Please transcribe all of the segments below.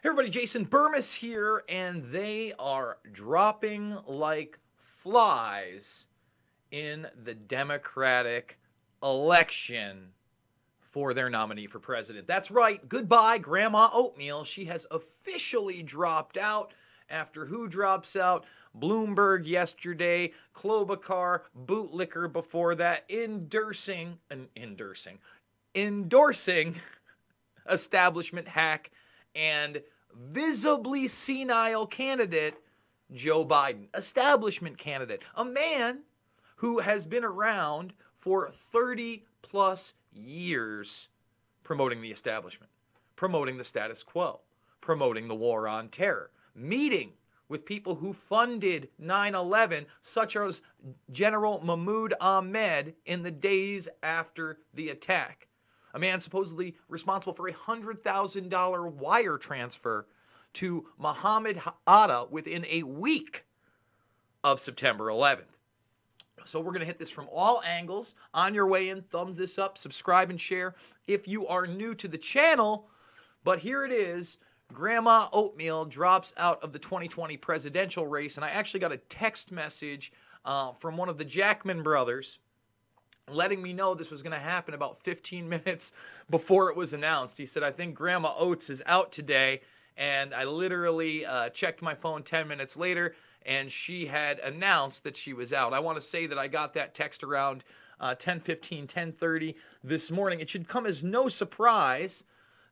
Hey everybody, Jason Burmis here, and they are dropping like flies in the Democratic election for their nominee for president. That's right, goodbye, Grandma Oatmeal. She has officially dropped out. After who drops out? Bloomberg yesterday, Klobuchar, Bootlicker before that, endorsing establishment hack and visibly senile candidate Joe Biden. Establishment candidate. A man who has been around for 30 plus years promoting the establishment, promoting the status quo, promoting the war on terror, meeting with people who funded 9/11, such as General Mahmoud Ahmed in the days after the attack. A man supposedly responsible for a $100,000 wire transfer to Mohammed Atta within a week of September 11th. So we're going to hit this from all angles. On your way in, thumbs this up, subscribe and share if you are new to the channel. But here it is. Grandma Oatmeal drops out of the 2020 presidential race. And I actually got a text message from one of the Jackman brothers letting me know this was going to happen about 15 minutes before it was announced. He said, I think Grandma Oats is out today. And I literally checked my phone 10 minutes later, and she had announced that she was out. I want to say that I got that text around 10:15, 10:30 this morning. It should come as no surprise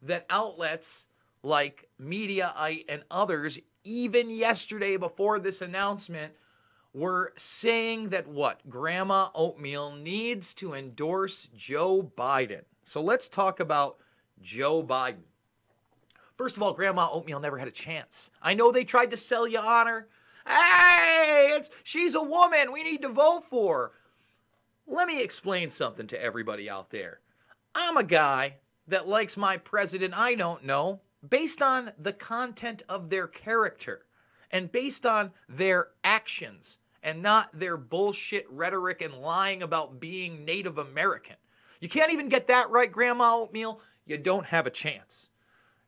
that outlets like Mediaite and others, even yesterday before this announcement, were saying that what? Grandma Oatmeal needs to endorse Joe Biden. So let's talk about Joe Biden. First of all, Grandma Oatmeal never had a chance. I know they tried to sell you on her. Hey, she's a woman we need to vote for. Let me explain something to everybody out there. I'm a guy that likes my president I don't know based on the content of their character and based on their actions and not their bullshit rhetoric and lying about being Native American. You can't even get that right, Grandma Oatmeal. You don't have a chance.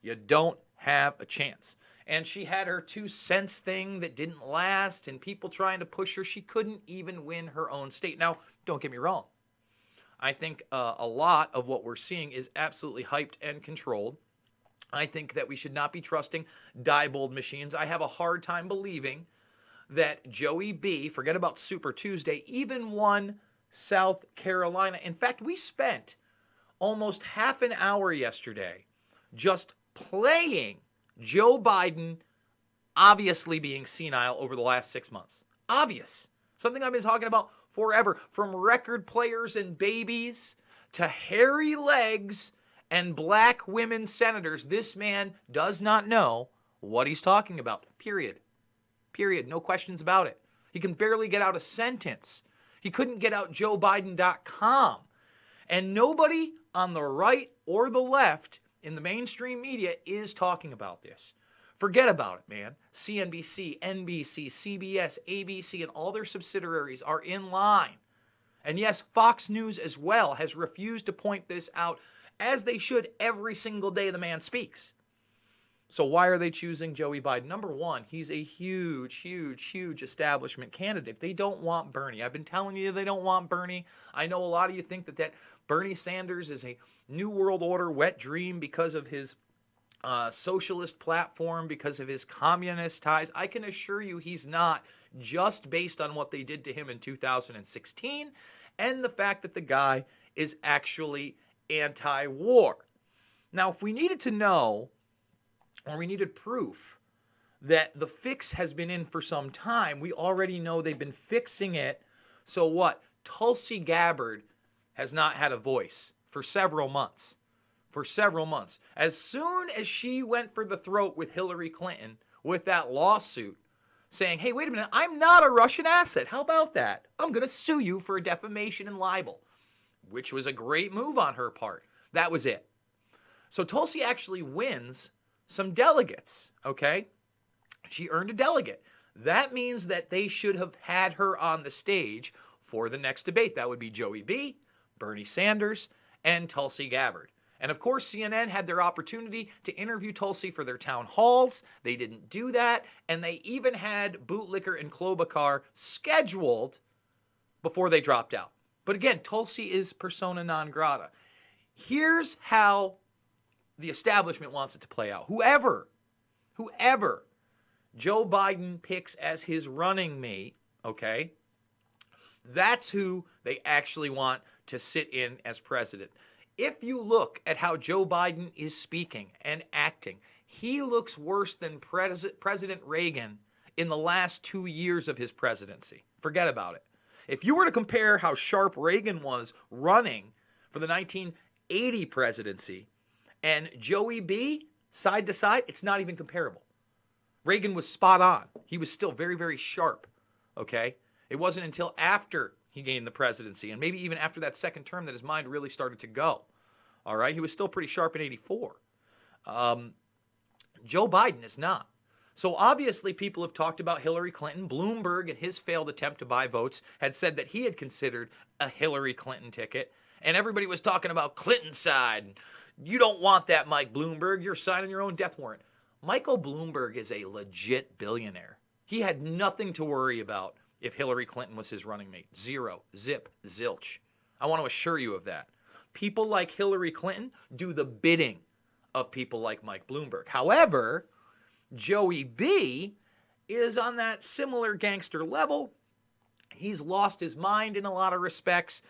You don't have a chance. And she had her 2 cents thing that didn't last and people trying to push her. She couldn't even win her own state. Now, don't get me wrong. I think a lot of what we're seeing is absolutely hyped and controlled. I think that we should not be trusting Diebold machines. I have a hard time believing that Joey B, forget about Super Tuesday, even won South Carolina. In fact, we spent almost half an hour yesterday just playing Joe Biden obviously being senile over the last 6 months. Obvious. Something I've been talking about forever. From record players and babies to hairy legs and black women senators, this man does not know what he's talking about. Period. Period. No questions about it. He can barely get out a sentence. He couldn't get out JoeBiden.com. And nobody on the right or the left in the mainstream media is talking about this. Forget about it, man. CNBC, NBC, CBS, ABC, and all their subsidiaries are in line. And yes, Fox News as well has refused to point this out, as they should every single day the man speaks. So why are they choosing Joey Biden? Number one, he's a huge establishment candidate. They don't want Bernie. I've been telling you they don't want Bernie. I know a lot of you think that Bernie Sanders is a New World Order wet dream because of his socialist platform, because of his communist ties. I can assure you he's not, just based on what they did to him in 2016 and the fact that the guy is actually anti-war. Now, if we needed to know, or we needed proof that the fix has been in for some time, we already know they've been fixing it. So what? Tulsi Gabbard has not had a voice for several months. For several months. As soon as she went for the throat with Hillary Clinton with that lawsuit saying, hey, wait a minute, I'm not a Russian asset. How about that? I'm going to sue you for defamation and libel, which was a great move on her part. That was it. So Tulsi actually wins some delegates, okay? She earned a delegate. That means that they should have had her on the stage for the next debate. That would be Joey B., Bernie Sanders, and Tulsi Gabbard. And of course, CNN had their opportunity to interview Tulsi for their town halls. They didn't do that. And they even had Bootlicker and Klobuchar scheduled before they dropped out. But again, Tulsi is persona non grata. Here's how the establishment wants it to play out. Whoever Joe Biden picks as his running mate, okay, that's who they actually want to sit in as president. If you look at how Joe Biden is speaking and acting, he looks worse than President Reagan in the last 2 years of his presidency. Forget about it. If you were to compare how sharp Reagan was running for the 1980 presidency and Joey B side to side, it's not even comparable. Reagan was spot on. He was still very, very sharp, okay? It wasn't until after he gained the presidency and maybe even after that second term that his mind really started to go, all right? He was still pretty sharp in 84. Joe Biden is not. So obviously people have talked about Hillary Clinton. Bloomberg, in his failed attempt to buy votes, had said that he had considered a Hillary Clinton ticket. And everybody was talking about Clinton's side. You don't want that, Mike Bloomberg. You're signing your own death warrant. Michael Bloomberg is a legit billionaire. He had nothing to worry about if Hillary Clinton was his running mate. Zero. Zip. Zilch. I want to assure you of that. People like Hillary Clinton do the bidding of people like Mike Bloomberg. However, Joey B is on that similar gangster level. He's lost his mind in a lot of respects.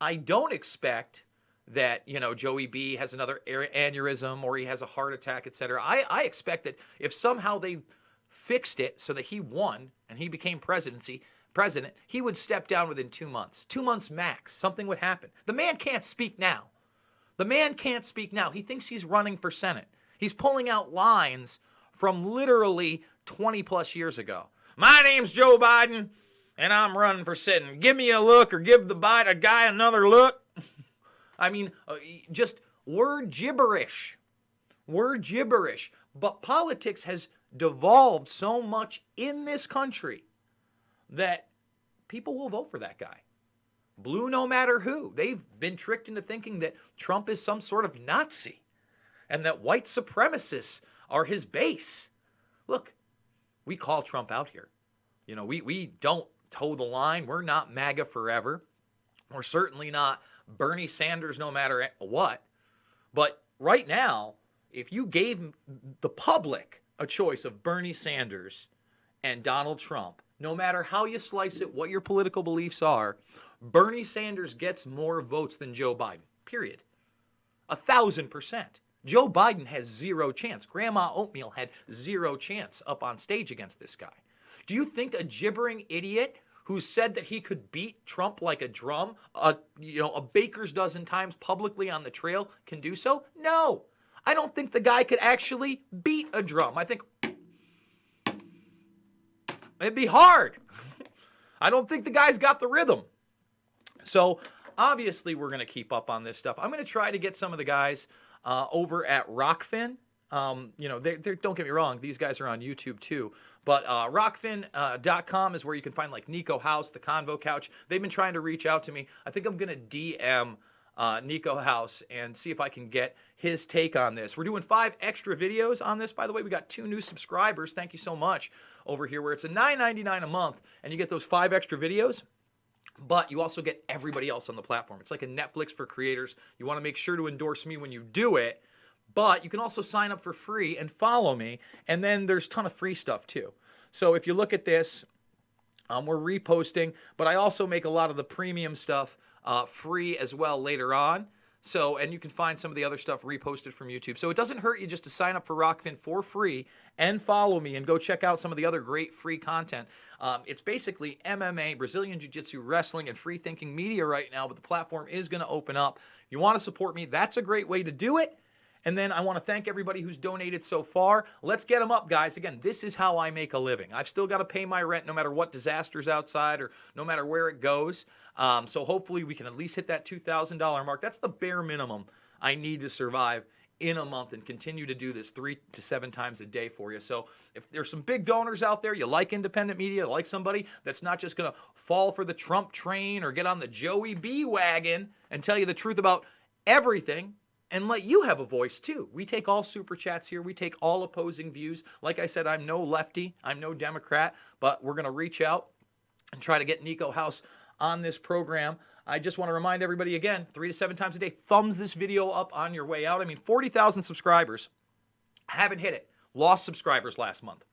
I don't expect that, Joey B has another aneurysm or he has a heart attack, etc. I expect that if somehow they fixed it so that he won and he became president, he would step down within 2 months. 2 months max. Something would happen. The man can't speak now. He thinks he's running for Senate. He's pulling out lines from literally 20 plus years ago. My name's Joe Biden, and I'm running for Senate. Give me a look or give the guy another look. I mean, just word gibberish. But politics has devolved so much in this country that people will vote for that guy. Blue no matter who. They've been tricked into thinking that Trump is some sort of Nazi and that white supremacists are his base. Look, we call Trump out here. We don't toe the line. We're not MAGA forever. We're certainly not Bernie Sanders no matter what. But right now, if you gave the public a choice of Bernie Sanders and Donald Trump, no matter how you slice it, what your political beliefs are, Bernie Sanders gets more votes than Joe Biden, period. 1,000%. Joe Biden has zero chance. Grandma Oatmeal had zero chance up on stage against this guy. Do you think a gibbering idiot who said that he could beat Trump like a drum, a baker's dozen times publicly on the trail can do so? No. I don't think the guy could actually beat a drum. I think it'd be hard. I don't think the guy's got the rhythm. So obviously we're going to keep up on this stuff. I'm going to try to get some of the guys over at Rockfin. Don't get me wrong, these guys are on YouTube too. But rockfin.com is where you can find like Nico House, the Convo Couch. They've been trying to reach out to me. I think I'm going to DM Nico House and see if I can get his take on this. We're doing 5 extra videos on this. By the way, we got 2 new subscribers. Thank you so much over here where it's a $9.99 a month and you get those 5 extra videos. But you also get everybody else on the platform. It's like a Netflix for creators. You want to make sure to endorse me when you do it. But you can also sign up for free and follow me. And then there's a ton of free stuff too. So if you look at this, we're reposting. But I also make a lot of the premium stuff free as well later on. So, and you can find some of the other stuff reposted from YouTube. So it doesn't hurt you just to sign up for Rockfin for free and follow me and go check out some of the other great free content. It's basically MMA, Brazilian Jiu-Jitsu, wrestling, and free-thinking media right now, but the platform is going to open up. You want to support me, that's a great way to do it. And then I want to thank everybody who's donated so far. Let's get them up, guys. Again, this is how I make a living. I've still got to pay my rent no matter what disaster's outside or no matter where it goes. So hopefully we can at least hit that $2,000 mark. That's the bare minimum I need to survive in a month and continue to do this 3 to 7 times a day for you. So if there's some big donors out there, you like independent media, like somebody that's not just going to fall for the Trump train or get on the Joey B wagon and tell you the truth about everything, and let you have a voice too. We take all super chats here. We take all opposing views. Like I said, I'm no lefty. I'm no Democrat, but we're going to reach out and try to get Nico House on this program. I just want to remind everybody again, 3 to 7 times a day, thumbs this video up on your way out. I mean, 40,000 subscribers. I haven't hit it. Lost subscribers last month.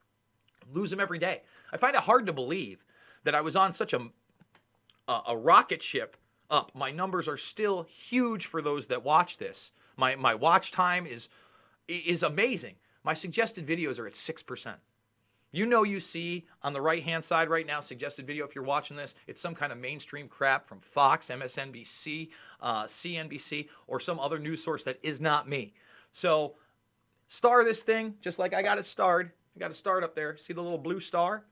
Lose them every day. I find it hard to believe that I was on such a rocket ship up. My numbers are still huge for those that watch this. My watch time is amazing. My suggested videos are at 6%. You see on the right-hand side right now, suggested video, if you're watching this, it's some kind of mainstream crap from Fox, MSNBC, CNBC, or some other news source that is not me. So star this thing, just like I got it starred. I got it starred up there. See the little blue star?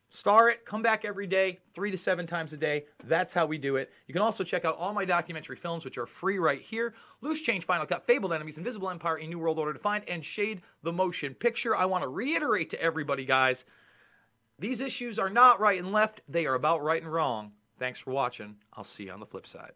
Star it, come back every day, 3 to 7 times a day. That's how we do it. You can also check out all my documentary films, which are free right here. Loose Change, Final Cut, Fabled Enemies, Invisible Empire, A New World Order Defined, and Shade the Motion Picture. I want to reiterate to everybody, guys, these issues are not right and left. They are about right and wrong. Thanks for watching. I'll see you on the flip side.